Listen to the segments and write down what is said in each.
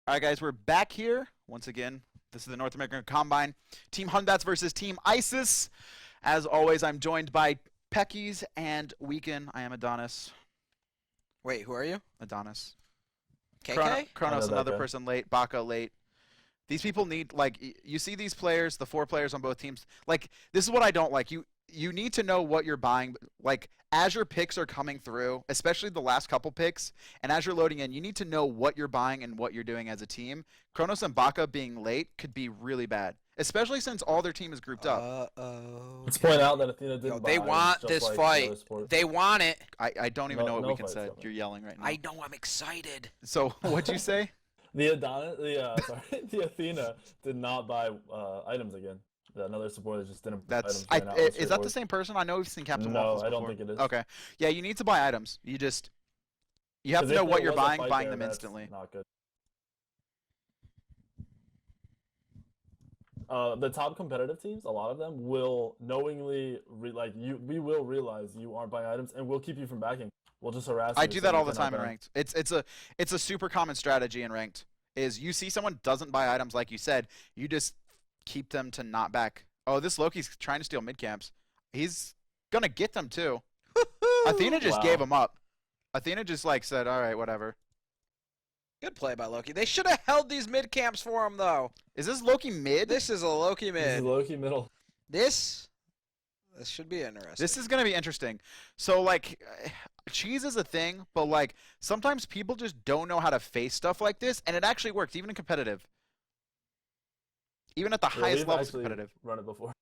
All right, guys, we're back here once again. This is the North American Combine. Team Batz versus Team ISIS. As always, I'm joined by Peckies and Weekend. I am Adonis. Wait, who are you? Adonis. KK? Kronos, another guy. person late. Baka late. These people need, like, you see these players, the 4 players on both teams. Like, this is what I don't like. You need to know what you're buying. Like, as your picks are coming through, especially the last couple picks, and as you're loading in, you need to know what you're buying and what you're doing as a team. Kronos and Baka being late could be really bad, especially since all their team is grouped up. Uh-oh. Let's point out that Athena didn't Yo, buy they items, want just this like the fight. other sports. They want it. I don't even No- know what no Weekend fight's said. coming. You're yelling right now. I know, I'm excited. So, what'd you say? The Athena did not buy items again. Another supporter just didn't buy That's items. Ran out is that the straightforward. same person? I know we've seen Captain No, Waffles I don't before. think it is. Okay. Yeah, you need to buy items. You have 'Cause to know if there what you're was a buying, fight buying there, them that's instantly. Not good. The top competitive teams, a lot of them will knowingly we will realize you aren't buying items, and we'll keep you from backing. We'll just harass you. I do so that you all the cannot time in back. ranked. It's a super common strategy in ranked. Is you see someone doesn't buy items like you said, you just keep them to not back. Oh, this Loki's trying to steal mid camps. He's gonna get them too. Athena just Wow. gave him up. Athena just like said, "All right, whatever." Good play by Loki. They should have held these mid camps for him, though. Is this Loki mid? This is a Loki This is mid. Loki middle. This should be interesting. This is gonna be interesting. So like, cheese is a thing, but like sometimes people just don't know how to face stuff like this, and it actually works even in competitive. Even at the Yeah, highest we've levels of actually competitive. run it before.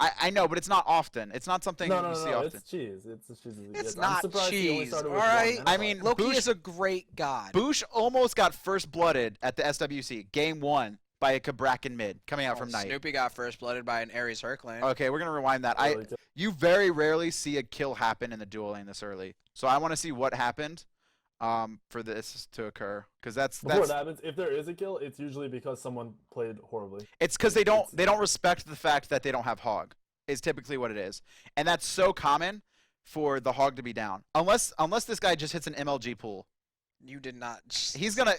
I know, but it's not often. It's not something No, you see no, often. it's cheese. It's cheese. It's I'm not surprised he only cheese, started all with right? one I Nanobots. mean, Loki Boosh- is a great god. Boosh almost got first blooded at the SWC game 1 by a Kabrakan mid coming out from Knight. Snoopy got first blooded by an Ares Herclane. Okay, we're gonna rewind that. Really good. You very rarely see a kill happen in the duel lane this early, so I want to see what happened for this to occur because Before it happens, if there is a kill, it's usually because someone played horribly. it's because they don't respect the fact that they don't have hog is typically what it is, and that's so common for the hog to be down unless this guy just hits an MLG pool. You did not. He's gonna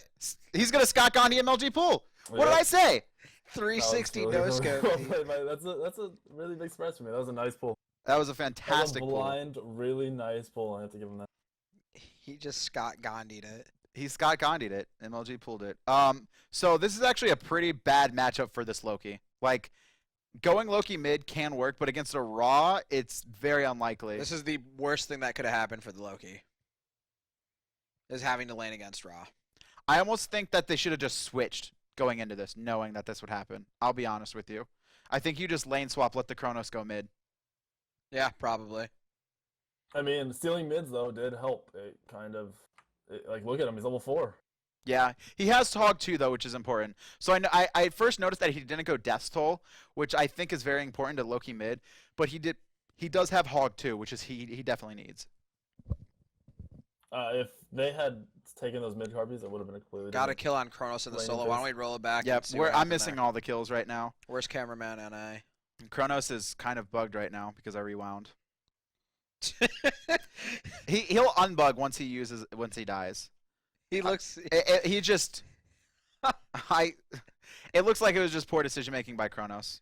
Scott Gandhi MLG pool. What did Yeah. I say? 360 That no was scope. really well played. That's a really big surprise for me. That was a nice pull. That was a That was fantastic a pull. blind, really nice pull. I have to give him that. He just Scott Gandhi'd it. He Scott Gandhi'd it. MLG pulled it. So this is actually a pretty bad matchup for this Loki. Like, going Loki mid can work, but against a Raw, it's very unlikely. This is the worst thing that could have happened for the Loki. Is having to lane against Raw. I almost think that they should have just switched going into this, knowing that this would happen. I'll be honest with you. I think you just lane swap, let the Kronos go mid. Yeah, probably. I mean, stealing mids though did help. It kind of, like, look at him. He's level 4. Yeah, he has Hog too, though, which is important. So I first noticed that he didn't go Death's Toll, which I think is very important to Loki mid, but he does have Hog too, which is he definitely needs. If they had taken those mid carpies, it would have been a completely Got a different. kill on Kronos in the Lane solo. face. Why don't we roll it back? Yep, and see what I'm happened missing there? all the kills right now. Where's cameraman NA? Kronos is kind of bugged right now because I rewound. He'll unbug once he dies. He looks. He just it looks like it was just poor decision making by Kronos.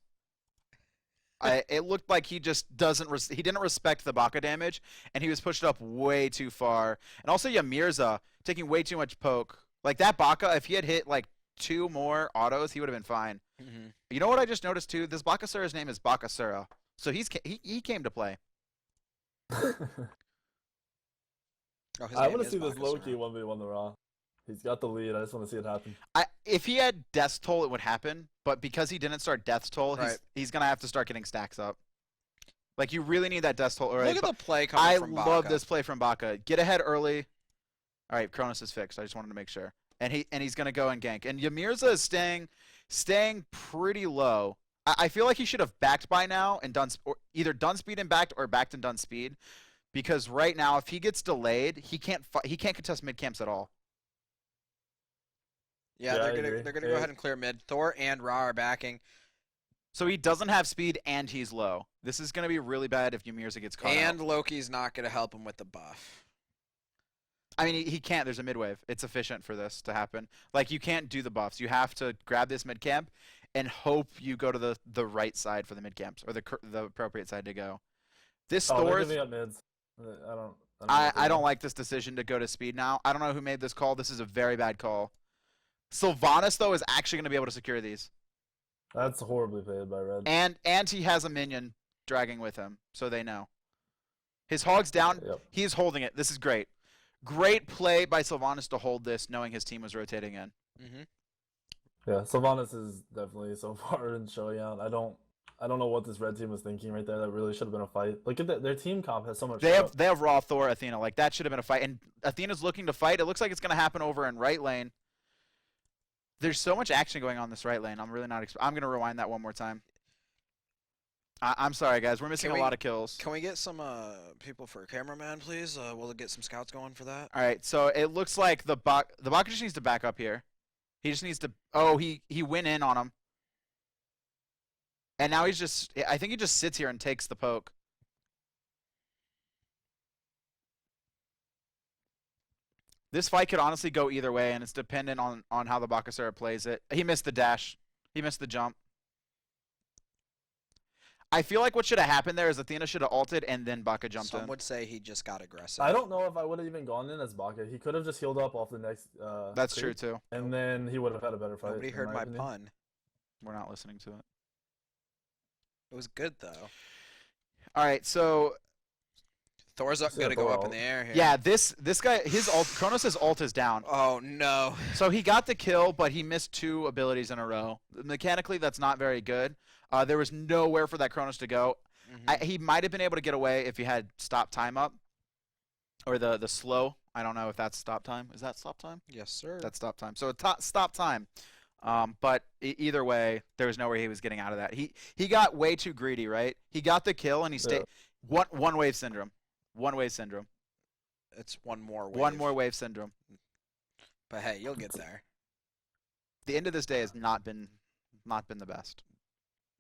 It looked like he just he didn't respect the Baka damage, and he was pushed up way too far. And also Yamirza taking way too much poke. Like that Baka, if he had hit like 2 more autos, he would have been fine. Mhm. You know what I just noticed too? This Bakasura's name is Bakasura, so he came to play. Oh, his I name want to is see this Bakasura. Loki 1v1 the Raw. He's got the lead. I just want to see it happen. If he had Death's Toll, it would happen. But because he didn't start Death's Toll, Right. he's gonna have to start getting stacks up. Like you really need that Death's Toll. All right, Look at the play coming I from love Baka. this play from Baka. Get ahead early. All right, Kronos is fixed. I just wanted to make sure. And he's gonna go and gank. And Yamirza is staying pretty low. I feel like he should have backed by now and either done speed and backed or backed and done speed. Because right now, if he gets delayed, he can't contest mid camps at all. Yeah, Yeah, I they're agree. gonna go ahead and clear mid. Thor and Ra are backing, So he doesn't have speed and he's low. This is gonna be really bad if Yamirza gets caught and out. Loki's not gonna help him with the buff. I mean, he can't. There's a mid wave. It's efficient for this to happen. Like, you can't do the buffs. You have to grab this mid camp and hope you go to the right side for the mid camps, or the appropriate side to go. This Oh, they're Thor's. giving up mids. I don't. I don't like this decision to go to speed now. I don't know who made this call. This is a very bad call. Sylvanas, though, is actually going to be able to secure these. That's horribly played by Red. And he has a minion dragging with him, so they know. His hog's down. Yep. He is holding it. This is great. Great play by Sylvanas to hold this, knowing his team was rotating in. Mm-hmm. Yeah, Sylvanas is definitely so far in showing out. I don't know what this Red team was thinking right there. That really should have been a fight. Look at that. Their team comp has so much. They have Raw, Thor, Athena. Like, that should have been a fight. And Athena's looking to fight. It looks like it's going to happen over in right lane. There's so much action going on in this right lane. I'm really not. I'm going to rewind that one more time. I'm sorry, guys. We're missing a lot of kills. Can we get some people for a cameraman, please? We'll get some scouts going for that. All right. So it looks like the Baka just needs to back up here. He just needs to. Oh, he went in on him. And now he's just. I think he just sits here and takes the poke. This fight could honestly go either way, and it's dependent on how the Bakasura plays it. He missed the dash. He missed the jump. I feel like what should have happened there is Athena should have ulted and then Baka jumped in. Some would say he just got aggressive. I don't know if I would have even gone in as Baka. He could have just healed up off the next. That's creep, true too. And then he would have had a better fight. Nobody in heard my opinion. pun. We're not listening to it. It was good though. All right, so Thor's See gonna a go Thor up in ult. the air here. yeah, this guy, his ult, Kronos' ult is down. Oh no. So he got the kill, but he missed 2 abilities in a row. Mechanically, that's not very good. There was nowhere for that Kronos to go. Mhm. He might have been able to get away if he had stop time up, or the slow. I don't know if that's stop time. Is that stop time? Yes, sir. That's stop time. So stop time. But either way, there was nowhere he was getting out of that. He got way too greedy, right? He got the kill and he stayed. One wave syndrome. One wave syndrome. It's one more wave. One more wave syndrome. But hey, you'll get there. The end of this day has not been the best.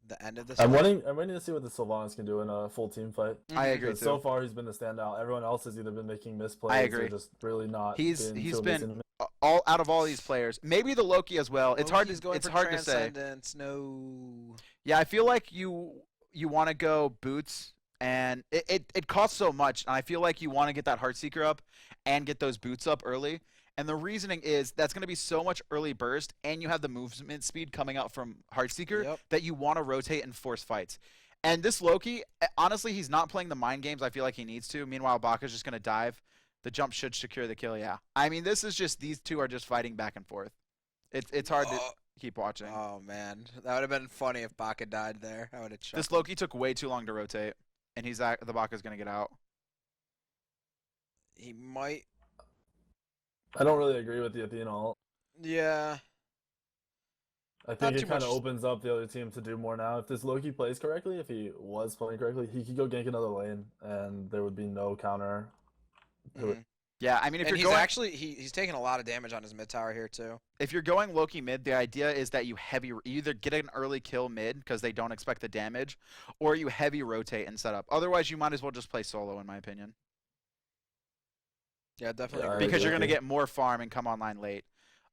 The end of this. I'm waiting to see what the Sylvanas can do in a full team fight. I agree Because too. so far he's been the standout. Everyone else has either been making misplays I agree. or just really not. He's too been decent. all out of all these players. Maybe the Loki as well. It's hard. He's going It's for hard to say. Transcendence. No. Yeah, I feel like you want to go boots, and it costs so much, and I feel like you want to get that Heartseeker up and get those boots up early. And the reasoning is that's going to be so much early burst, and you have the movement speed coming out from Heartseeker Yep. that you want to rotate and force fights. And this Loki, honestly, he's not playing the mind games. I feel like he needs to. Meanwhile, Baka's just going to dive. The jump should secure the kill, yeah. I mean, this is just, these two are just fighting back and forth. It's hard to keep watching. Oh man, that would have been funny if Baka died there. I would have. This Loki took way too long to rotate, and the Baka's going to get out. He might. I don't really agree with the Athena ult. Yeah. I think Not it too kind of much- opens up the other team to do more now. If this Loki plays correctly, if he was playing correctly, he could go gank another lane, and there would be no counter to it. Mhm. Yeah, I mean, if And you're he's going actually he's taking a lot of damage on his mid tower here too. if you're going Loki mid, the idea is that you either get an early kill mid because they don't expect the damage, or you heavy rotate and set up. Otherwise, you might as well just play solo, in my opinion, Yeah, definitely. Yeah, I agree. because you're agree going to with get more farm and come online late.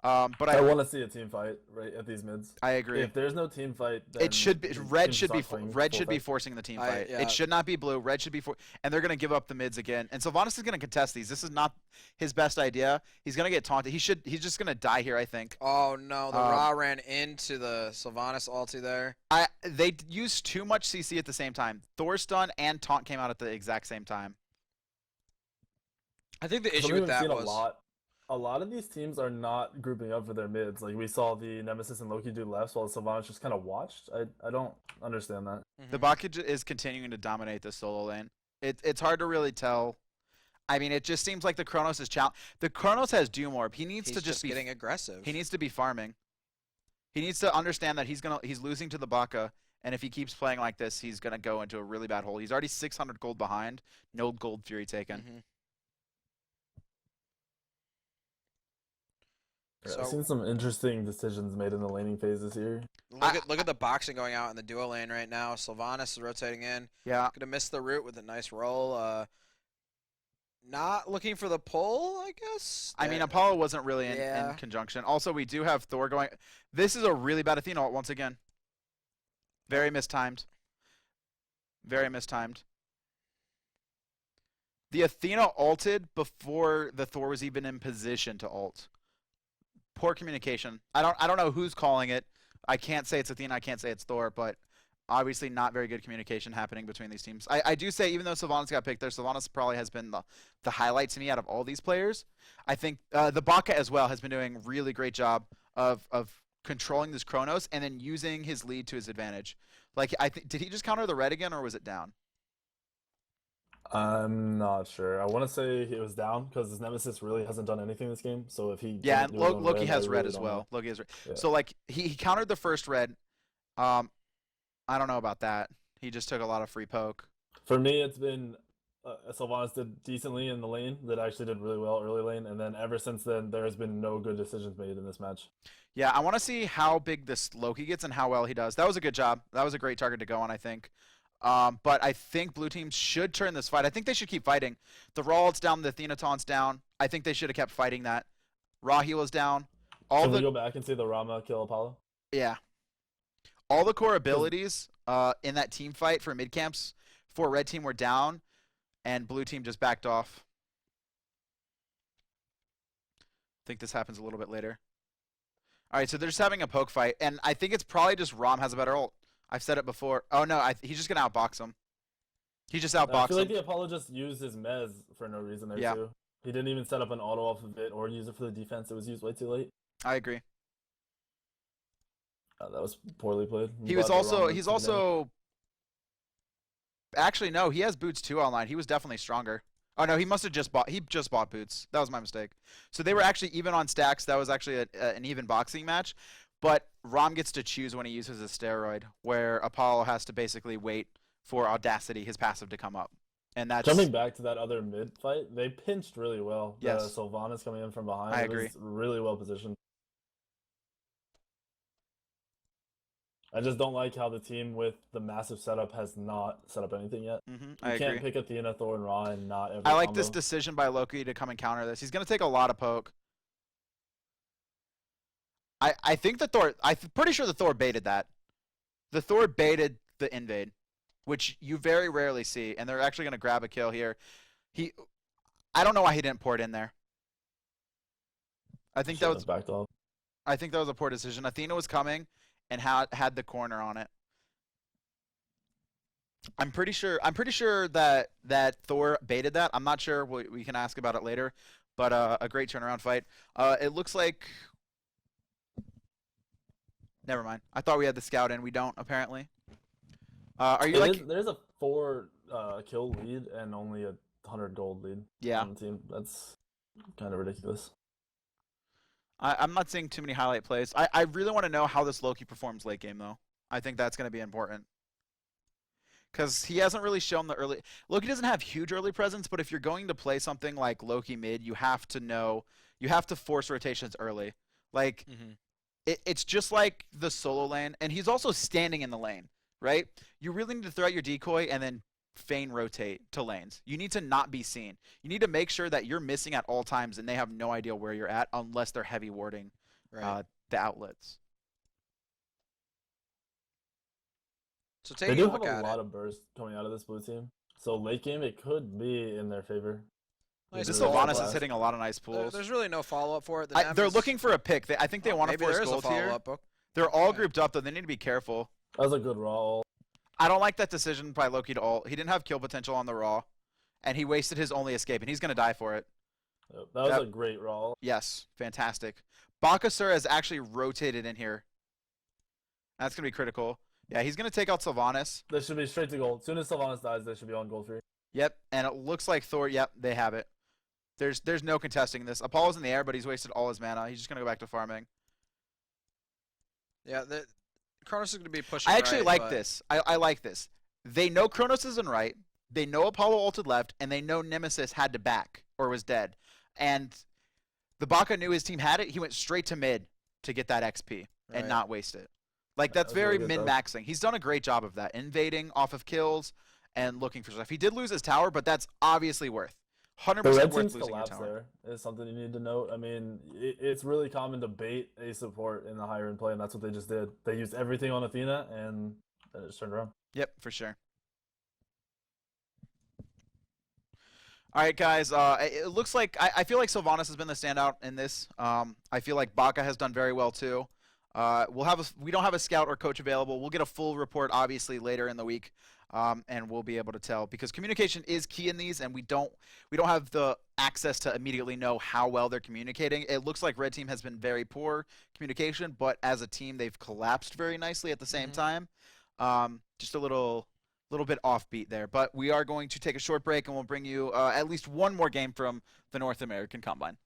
But I I want to see a team fight right at these mids. agree. If there's no team fight, then It should be the red team's should be not playing red full should be fight. forcing the team I- fight. yeah. It should not be blue. Red should be and they're gonna give up the mids again. And Sylvanas is gonna contest these. This is not his best idea. He's gonna get taunted. He's just gonna die here, I think. Oh no, the Um, Ra ran into the Sylvanas ulti there. They used too much CC at the same time. Thor stun and taunt came out at the exact same time. I think the Something issue with we've that seen was a lot of these teams are not grouping up for their mids. Like we saw the Nemesis and Loki do left while Sylvanas just kind of watched. I don't understand that. The Mhm. Baka is continuing to dominate the solo lane. It's hard to really tell. I mean, it just seems like the Kronos is challenge. The Kronos has Doom Orb. He needs he's to just be getting aggressive. He needs to be farming. He needs to understand that he's losing to the Baka, and if he keeps playing like this, he's gonna go into a really bad hole. He's already 600 gold behind. No gold fury taken. Mhm. Yeah, So- I've seen some interesting decisions made in the laning phases here. Look at the boxing going out in the duo lane right now. Sylvanas is rotating in. Yeah, Gonna miss the root with a nice roll. not looking for the pull, I guess. I mean, Apollo wasn't really in Yeah. conjunction. Also, we do have Thor going. This is a really bad Athena ult once again. Very mistimed. Very mistimed. The Athena ulted before the Thor was even in position to ult. Poor communication. I don't know who's calling it. I can't say it's Athena. I can't say it's Thor, but obviously not very good communication happening between these teams. I do say, even though Sylvanas got picked there, Sylvanas probably has been the highlight to me out of all these players. I think the Baka as well has been doing a really great job of controlling this Chronos and then using his lead to his advantage. Like, did he just counter the red again, or was it down? I'm not sure. I want to say it was down because his Nemesis really hasn't done anything this game. So if he Yeah, can't and do his own Loki red, has I red really as don't well. know. Loki has red. Yeah. So like he countered the first red. I don't know about that. He just took a lot of free poke. For me, it's been Sylvanas did decently in the lane. That actually did really well early lane, and then ever since then, there has been no good decisions made in this match. Yeah, I want to see how big this Loki gets and how well he does. That was a good job. That was a great target to go on, I think. But I think blue team should turn this fight. I think they should keep fighting. The Raw ult's down, the Athena taunt's down. I think they should have kept fighting that. Raw heal is down. Can we go back and see the Rama kill Apollo? Yeah. All the core abilities in that team fight for mid camps for red team were down, and blue team just backed off. I think this happens a little bit later. All right, so they're just having a poke fight, and I think it's probably just Rom has a better ult. I've said it before. Oh no, he's just gonna outbox him. He just outboxed I feel like him. the Apollo just used his mez for no reason there Yeah. too. He didn't even set up an auto off of it or use it for the defense. It was used way too late. I agree. That was poorly played. He's also actually no, he has boots too online. He was definitely stronger. Oh no, he just bought boots. That was my mistake. So they were actually even on stacks. That was actually an even boxing match. But Rom gets to choose when he uses a steroid, where Apollo has to basically wait for Audacity, his passive, to come up. And that's jumping back to that other mid fight. They pinched really well. Yes. Sylvanas coming in from behind. I It agree. was really well positioned. I just don't like how the team with the massive setup has not set up anything yet. I You can't agree. pick Athena, Thor, and Ra and not every I like combo. this decision by Loki to come and counter this. He's gonna take a lot of poke. I think the Thor. I'm pretty sure the Thor baited that. The Thor baited the invade, which you very rarely see, and they're actually gonna grab a kill here. I don't know why he didn't pour it in there. I think that Should've was backed off. I think that was a poor decision. Athena was coming and had the corner on it. I'm pretty sure that Thor baited that. I'm not sure. We can ask about it later. But a great turnaround fight. It looks like. Never mind. I thought we had the scout in. We don't apparently. Are you like? There's a 4 kill lead and only a 100 gold lead Yeah. on the team. That's kind of ridiculous. I'm not seeing too many highlight plays. I really want to know how this Loki performs late game though. I think that's going to be important. Because he hasn't really shown the early. Loki doesn't have huge early presence, but if you're going to play something like Loki mid, you have to know, you have to force rotations early. Like, it's just like the solo lane, and he's also standing in the lane, right? You really need to throw out your decoy and then feign rotate to lanes. You need to not be seen. You need to make sure that you're missing at all times, and they have no idea where you're at unless they're heavy warding the outlets. So They taking do a have look a at lot it. of burst coming out of this blue team. So late game, it could be in their favor. Nice This pull. Sylvanas is hitting a lot of nice pools. There's really no follow-up for it. The They're Nev looking for a pick. I think they want to maybe force there is a gold here. follow-up. They're all Okay. grouped up, though. They need to be careful. That was a good raw. I don't like that decision by Loki to ult. He didn't have kill potential on the Raw, and he wasted his only escape, and he's going to die for it. That was a great raw. Yes, fantastic. Bakasur has actually rotated in here. That's going to be critical. Yeah, he's going to take out Sylvanas. They should be straight to gold. As soon as Sylvanas dies, they should be on gold free. Yep, and it looks like Thor, yep, they have it. There's no contesting this. Apollo's in the air, but he's wasted all his mana. He's just going to go back to farming. Yeah, Kronos is going to be pushing. I actually right, like this. I like this. They know Kronos isn't right. They know Apollo ulted left, and they know Nemesis had to back or was dead. And the Baka knew his team had it. He went straight to mid to get that XP and Right. not waste it. Like, that's That was very really good, though. min-maxing. He's done a great job of that, invading off of kills and looking for stuff. He did lose his tower, but that's obviously worth. 100% The red worth team's losing your collapse tower. there is something you need to note. I mean, it's really common to bait a support in the higher end play, and that's what they just did. They used everything on Athena, and it just turned around. Yep, for sure. All right, guys. It looks like I feel like Sylvanas has been the standout in this. I feel like Baka has done very well too. We don't have a scout or coach available. We'll get a full report obviously later in the week, and we'll be able to tell because communication is key in these, and we don't have the access to immediately know how well they're communicating. It looks like Red Team has been very poor communication, but as a team they've collapsed very nicely at the same time. Just a little bit offbeat there, but we are going to take a short break and we'll bring you at least one more game from the North American Combine.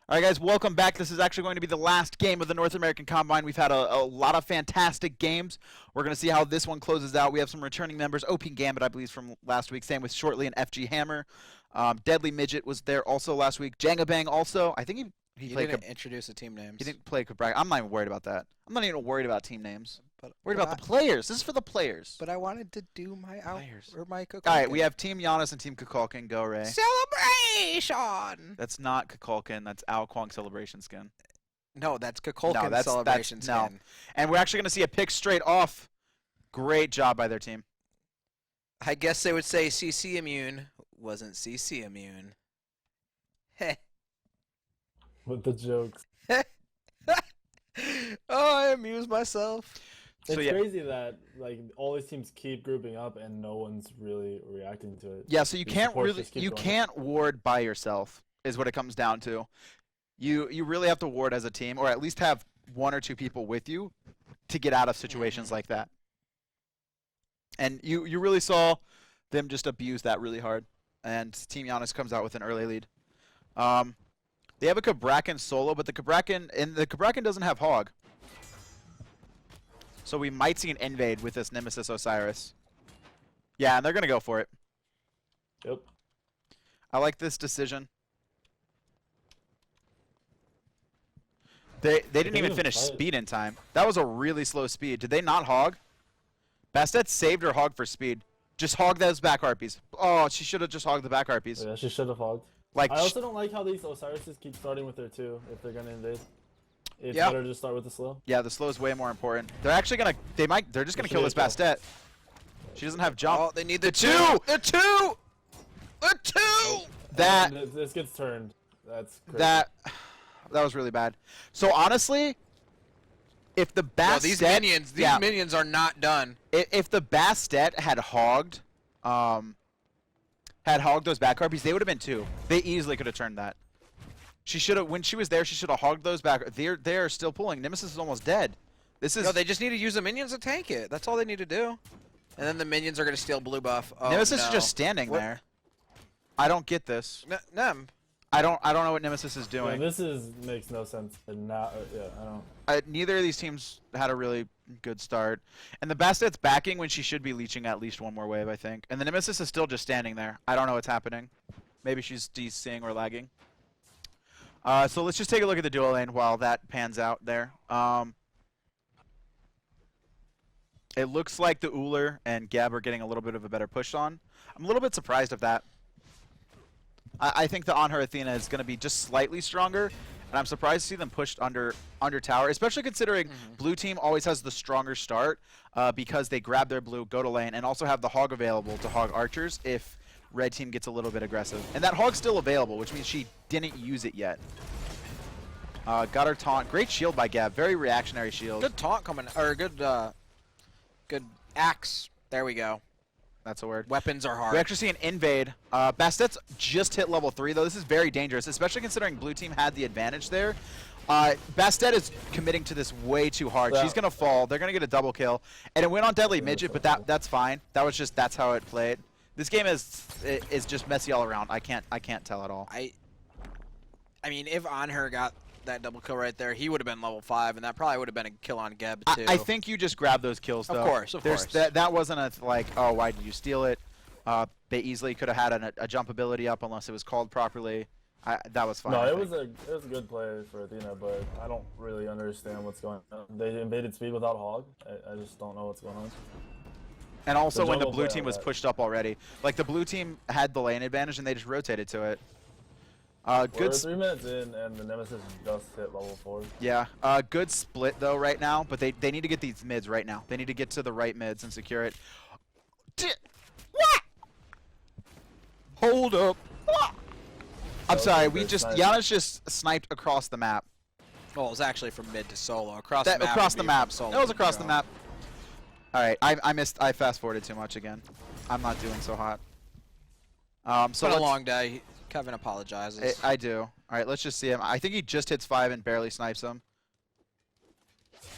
All right, guys, welcome back. This is actually going to be the last game of the North American Combine. We've had a lot of fantastic games. We're going to see how this one closes out. We have some returning members. OP Gambit, I believe, from last week. Same with Shortly and FG Hammer. Deadly Midget was there also last week. Jenga Bang also. I think he played. Didn't introduce the team names. He didn't play Cabra. I'm not even worried about that. I'm not even worried about team names. But, Worried about the players. This is for the players. But I wanted to do my Players. my Kukulkan. All right, we have Team Janus and Team Kukulkan. Go, Ray. Celebration. That's not Kukulkan. That's Ao Kwong Celebration Skin. No, that's Kukulkan that's- celebration no. skin. And we're actually going to see a pick straight off. Great job by their team. I guess they would say CC immune wasn't CC immune. Heh. With the jokes. Oh, I amuse myself. It's So, yeah. crazy that like all these teams keep grouping up and no one's really reacting to it. Yeah, so you These can't supports really just keep you going. can't ward by yourself is what it comes down to. You really have to ward as a team, or at least have one or two people with you to get out of situations like that. And you really saw them just abuse that really hard. And Team Janus comes out with an early lead. They have a Kukulkan solo, but the Kukulkan doesn't have Hog. So we might see an invade with this Nemesis Osiris. Yeah, and they're gonna go for it. Yep. I like this decision. They didn't even even finish fight. speed in time. That was a really slow speed. Did they not hog? Bastet saved her hog for speed. Just hog those back harpies. Oh, she should have just hogged the back harpies. Yeah, she should have hogged. Like, I also don't like how these Osirises keep starting with their 2 if they're gonna invade. It's Yep. better to just start with the slow. yeah, the slow is way more important. They're actually gonna. They're just gonna They kill this should as Bastet. She doesn't have jump. Oh, they need the two! The two! The two! That And this gets turned. That's crazy. that was really bad. So honestly, if the No, Bastet, these minions are not done. if the Bastet had hogged those back harpies, they would have been 2. They easily could have turned that. She should have, when she was there, she should have hogged those back. They're still pulling. Nemesis is almost dead. This is No, they just need to use the minions to tank it. That's all they need to do. And then the minions are going to steal blue buff. Oh, Nemesis no. is just standing What? there. I don't get this. Nem. I don't know what Nemesis is Yeah, doing. this makes no sense. And now, yeah, I don't. Neither of these teams had a really good start. And the Bastet's backing when she should be leeching at least one more wave, I think. And the Nemesis is still just standing there. I don't know what's happening. Maybe she's DCing or lagging. So let's just take a look at the duo lane while that pans out there. It looks like the Uller and Gab are getting a little bit of a better push on. I'm a little bit surprised of that. I think the On Her Athena is going to be just slightly stronger, and I'm surprised to see them pushed under tower, especially considering blue team always has the stronger start because they grab their blue, go to lane, and also have the hog available to hog archers if red team gets a little bit aggressive. And that hog's still available, which means she didn't use it yet. Got her taunt. Great shield by Gab. Very reactionary shield. Good taunt coming, or good axe. There we go. That's a word. Weapons are hard. We actually see an invade. Bastet's just hit level 3, though. This is very dangerous, especially considering blue team had the advantage there. Bastet is committing to this way too hard. Yeah. She's going to fall. They're going to get a double kill. And it went on Deadly Midget, but that's fine. That's how it played. This game is just messy all around. I can't tell at all. I mean, if On Her got that double kill right there, he would have been level 5, and that probably would have been a kill on Geb too. I think you just grab those kills, though. Of course. That wasn't a like, oh, why did you steal it? They easily could have had a jump ability up unless it was called properly. That was fine. No, I it think. was a good play for Athena, but I don't really understand what's going on. They invaded speed without hog. I just don't know what's going on. And also when the jungle blue play team on was that. pushed up already. Like, the blue team had the lane advantage, and they just rotated to it. We're Good 3 minutes in, and the Nemesis just hit level 4. Yeah, good split though right now, but they need to get these mids right now. They need to get to the right mids and secure it. What? Hold up. I'm was sorry, a we great just snipe. Janus just sniped across the map. Well, it was actually from mid to solo. Across the map. Across would the be map. from solo That was to across the jump. map. All right, I fast forwarded too much again. I'm not doing so hot. So It's been a let's- long day. Kevin apologizes. I do. All right, let's just see him. I think he just hits 5 and barely snipes him.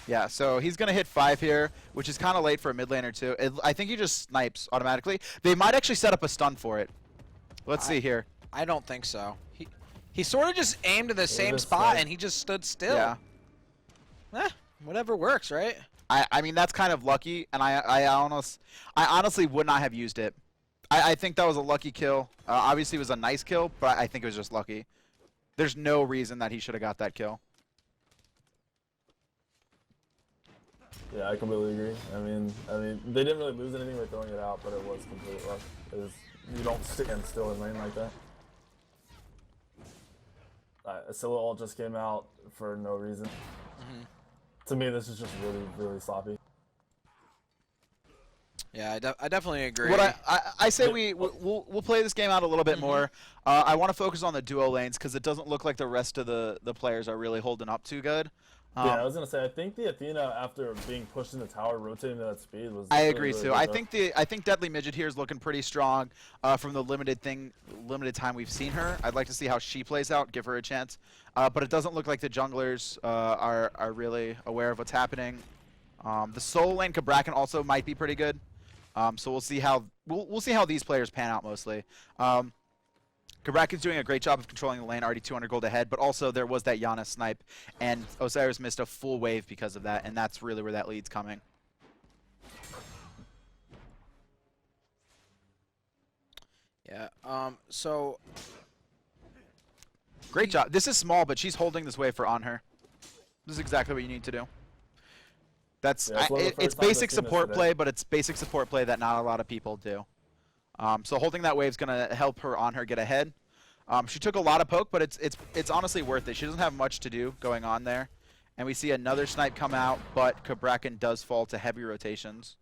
Yeah, so he's going to hit 5 here, which is kind of late for a mid laner too. I think he just snipes automatically. They might actually set up a stun for it. Let's see here. I don't think so. He sort of just aimed in the same just spot, like- and he just stood still. Yeah. Whatever works, right? I mean, that's kind of lucky, and I honestly would not have used it. I think that was a lucky kill. Obviously, it was a nice kill, but I think it was just lucky. There's no reason that he should have got that kill. Yeah, I completely agree. I mean, they didn't really lose anything by throwing it out, but it was complete luck. You don't stand still in lane like that. Scylla ult just came out for no reason. To me, this is just really, really sloppy. Yeah, I definitely agree. What I say we'll play this game out a little bit more. I want to focus on the duo lanes because it doesn't look like the rest of the players are really holding up too good. Yeah, I was gonna say I think the Athena, after being pushed in the tower, rotating to that speed was. I really, agree really too. good. I think Deadly Midget here is looking pretty strong from the limited time we've seen her. I'd like to see how she plays out, give her a chance. But it doesn't look like the junglers are really aware of what's happening. The solo lane Kukulkan also might be pretty good. So we'll see how these players pan out mostly. Kukulkan's doing a great job of controlling the lane, already 200 gold ahead, but also there was that Janus snipe, and Osiris missed a full wave because of that, and that's really where that lead's coming. Yeah. So Great job. This is small, but she's holding this wave for on her. This is exactly what you need to do. That's Yeah, it's one of the first it's times I've basic seen this support today. play, but it's basic support play that not a lot of people do. So holding that wave is gonna help her on her get ahead. She took a lot of poke, but it's honestly worth it. She doesn't have much to do going on there, and we see another snipe come out, but Kukulkan does fall to heavy rotations.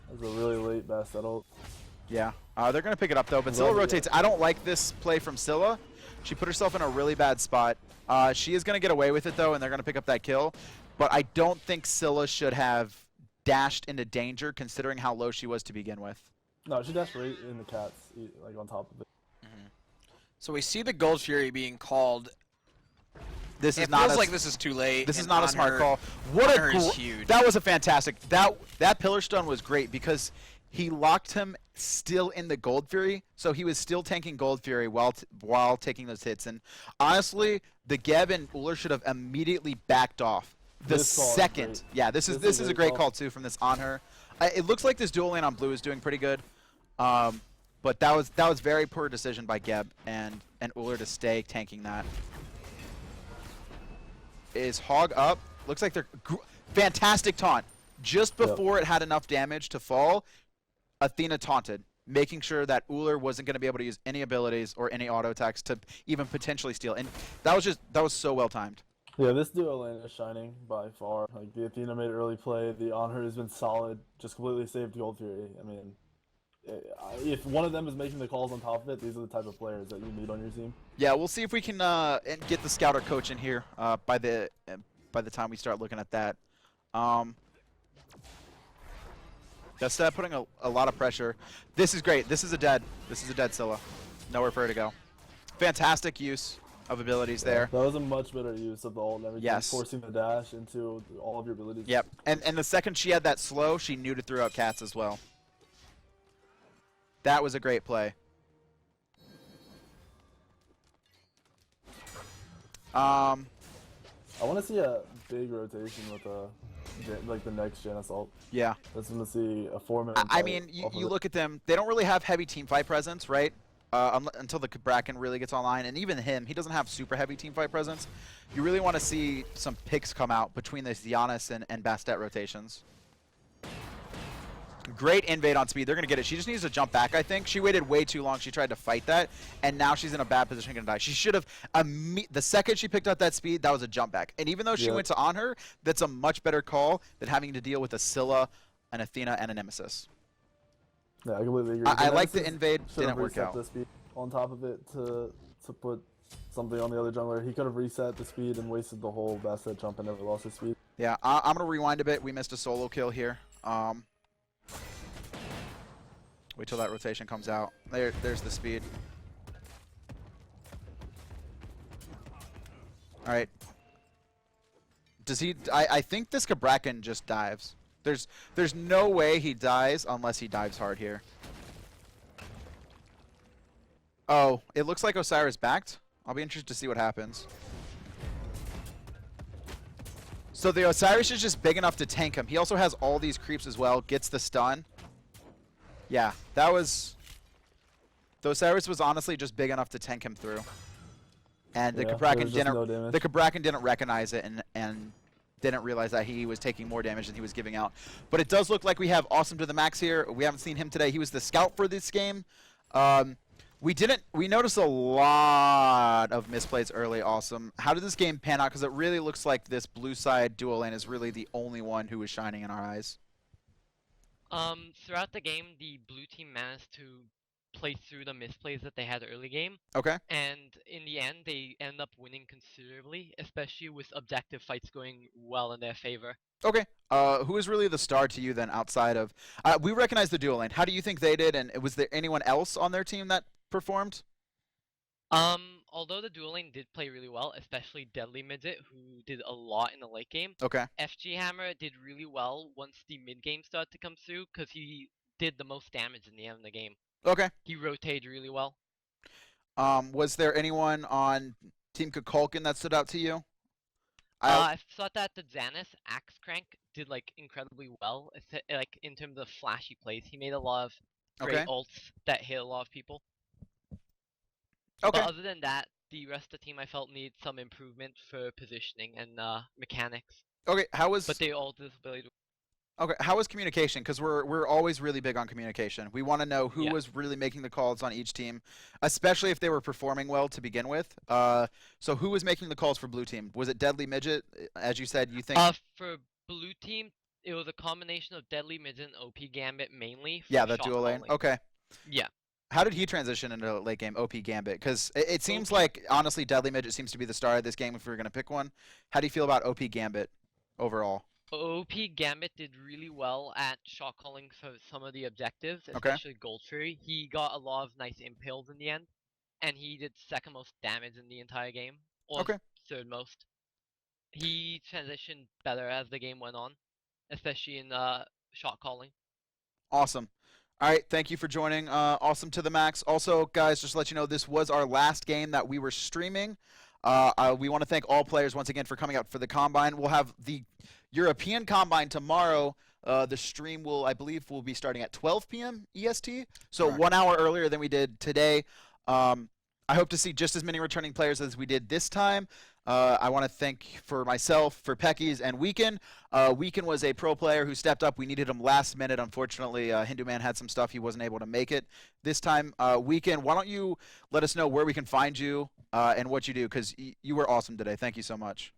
That was a really late Batz ult. Yeah, they're gonna pick it up though, but I'm Scylla glad they rotates. I don't like this play from Scylla. She put herself in a really bad spot. She is gonna get away with it though, and they're gonna pick up that kill. But I don't think Scylla should have dashed into danger, considering how low she was to begin with. No, she dashed right in the cats, like on top of it. so we see the Gold Fury being called. This is It not feels a, like this is too late. this is and not a on smart her- call. What a Honor is gr- huge. That was a fantastic. That pillar stun was great because he locked him still in the Gold Fury, so he was still tanking Gold Fury while taking those hits. And honestly, the Geb and Uller should have immediately backed off. The This call is second, great. yeah, this is a great call too from this on her. It looks like this dual lane on blue is doing pretty good, but that was very poor decision by Geb and Uller to stay tanking that. Is Hog up? Looks like they're fantastic taunt. Just before it had enough damage to fall, Athena taunted, making sure that Uller wasn't going to be able to use any abilities or any auto attacks to even potentially steal. And that was so well timed. Yeah, this duo lane is shining by far. Like the Athena made early play, the on her has been solid, just completely saved Gold Fury. I mean, if one of them is making the calls on top of it, these are the type of players that you need on your team. Yeah, we'll see if we can get the scouter coach in here by the time we start looking at that. That's putting a lot of pressure. This is great. This is a dead Scylla. Nowhere for her to go. Fantastic use of abilities there. That was a much better use of the ult and everything. Yes. Forcing the dash into all of your abilities. Yep. And the second she had that slow, she knew to throw out cats as well. That was a great play. I want to see a big rotation with like the next Janus ult. Yeah. I just want to see a 4-minute. I mean, you look at them. They don't really have heavy team fight presence, right? until the Bracken really gets online, and even him, he doesn't have super heavy teamfight presence. You really want to see some picks come out between the Janus and Bastet rotations. Great invade on speed. They're going to get it. She just needs to jump back, I think. She waited way too long. She tried to fight that, and now she's in a bad position going to die. She should have, the second she picked up that speed, that was a jump back. And even though she went to on her, that's a much better call than having to deal with a Scylla, an Athena, and a Nemesis. Yeah, I completely agree. I like the invade. Didn't work out. The speed on top of it to put something on the other jungler. He could have reset the speed and wasted the whole Bastet jump and never lost his speed. Yeah, I'm going to rewind a bit. We missed a solo kill here. Wait till that rotation comes out. There's the speed. All right. Does he? I think this Kukulkan just dives. There's no way he dies unless he dives hard here. Oh, it looks like Osiris backed. I'll be interested to see what happens. So the Osiris is just big enough to tank him. He also has all these creeps as well. Gets the stun. Yeah, that was... The Osiris was honestly just big enough to tank him through. And the Kukulkan didn't... The Kukulkan didn't recognize it and didn't realize that he was taking more damage than he was giving out. But it does look like we have Awesome to the max here. We haven't seen him today. He was the scout for this game. We noticed a lot of misplays early, Awesome. How did this game pan out? Because it really looks like this blue side dual lane is really the only one who is shining in our eyes. Throughout the game, the blue team managed to play through the misplays that they had early game. Okay. And in the end, they end up winning considerably, especially with objective fights going well in their favor. Okay. Who is really the star to you then outside of... we recognize the dual lane. How do you think they did? And was there anyone else on their team that performed? Although the dual lane did play really well, especially Deadly Midget, who did a lot in the late game. Okay. FG Hammer did really well once the mid game started to come through, because he did the most damage in the end of the game. Okay. He rotated really well. Was there anyone on Team Kukulkan that stood out to you? I thought that the Janus Axe Crank did like incredibly well, like in terms of flashy plays. He made a lot of great ults that hit a lot of people. Okay. But other than that, the rest of the team I felt needed some improvement for positioning and mechanics. Okay. But they all did ability to... Okay. How was communication? Because we're always really big on communication. We want to know who was really making the calls on each team, especially if they were performing well to begin with. So who was making the calls for blue team? Was it Deadly Midget? As you said, you think... For blue team, it was a combination of Deadly Midget and OP Gambit mainly. Yeah, that dual lane. Okay. Yeah. How did he transition into late game OP Gambit? Because it seems like, honestly, Deadly Midget seems to be the star of this game if we were going to pick one. How do you feel about OP Gambit overall? OP Gambit did really well at shot calling for some of the objectives, especially Gold Fury. He got a lot of nice impales in the end, and he did second most damage in the entire game, or third most. He transitioned better as the game went on, especially in shot calling. Awesome. All right, thank you for joining. Awesome to the max. Also, guys, just to let you know, this was our last game that we were streaming. We want to thank all players once again for coming out for the Combine. We'll have the European Combine tomorrow. The stream will, I believe, will be starting at 12 p.m. EST, so 1 hour earlier than we did today. I hope to see just as many returning players as we did this time. I want to thank for myself, for Peckies, and Weekend. Weekend was a pro player who stepped up. We needed him last minute. Unfortunately, Hindu Man had some stuff. He wasn't able to make it this time. Weekend, why don't you let us know where we can find you and what you do, because you were awesome today. Thank you so much.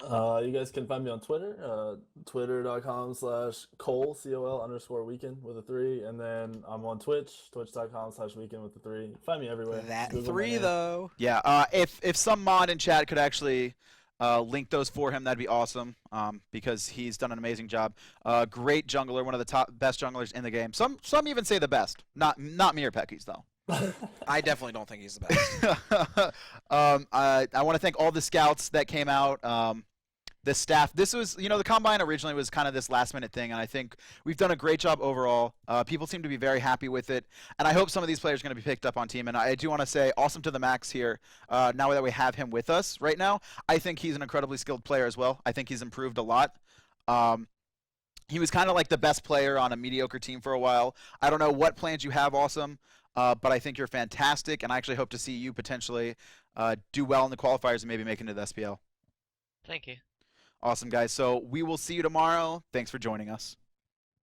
You guys can find me on Twitter, twitter.com/Cole, COL_weekend with a 3. And then I'm on Twitch, twitch.com/weekend with a 3. Find me everywhere. That Google 3 though. Yeah, if some mod in chat could actually link those for him, that'd be awesome, because he's done an amazing job. Great jungler, one of the best junglers in the game. Some even say the best. Not me or Peckies, though. I definitely don't think he's the best. I want to thank all the scouts that came out, the staff. This was, the Combine originally was kind of this last-minute thing, and I think we've done a great job overall. People seem to be very happy with it, and I hope some of these players are going to be picked up on team. And I do want to say awesome to the max here, now that we have him with us right now. I think he's an incredibly skilled player as well. I think he's improved a lot. he was kind of like the best player on a mediocre team for a while. I don't know what plans you have, Awesome, but I think you're fantastic, and I actually hope to see you potentially do well in the qualifiers and maybe make it into the SPL. Thank you. Awesome, guys. So we will see you tomorrow. Thanks for joining us.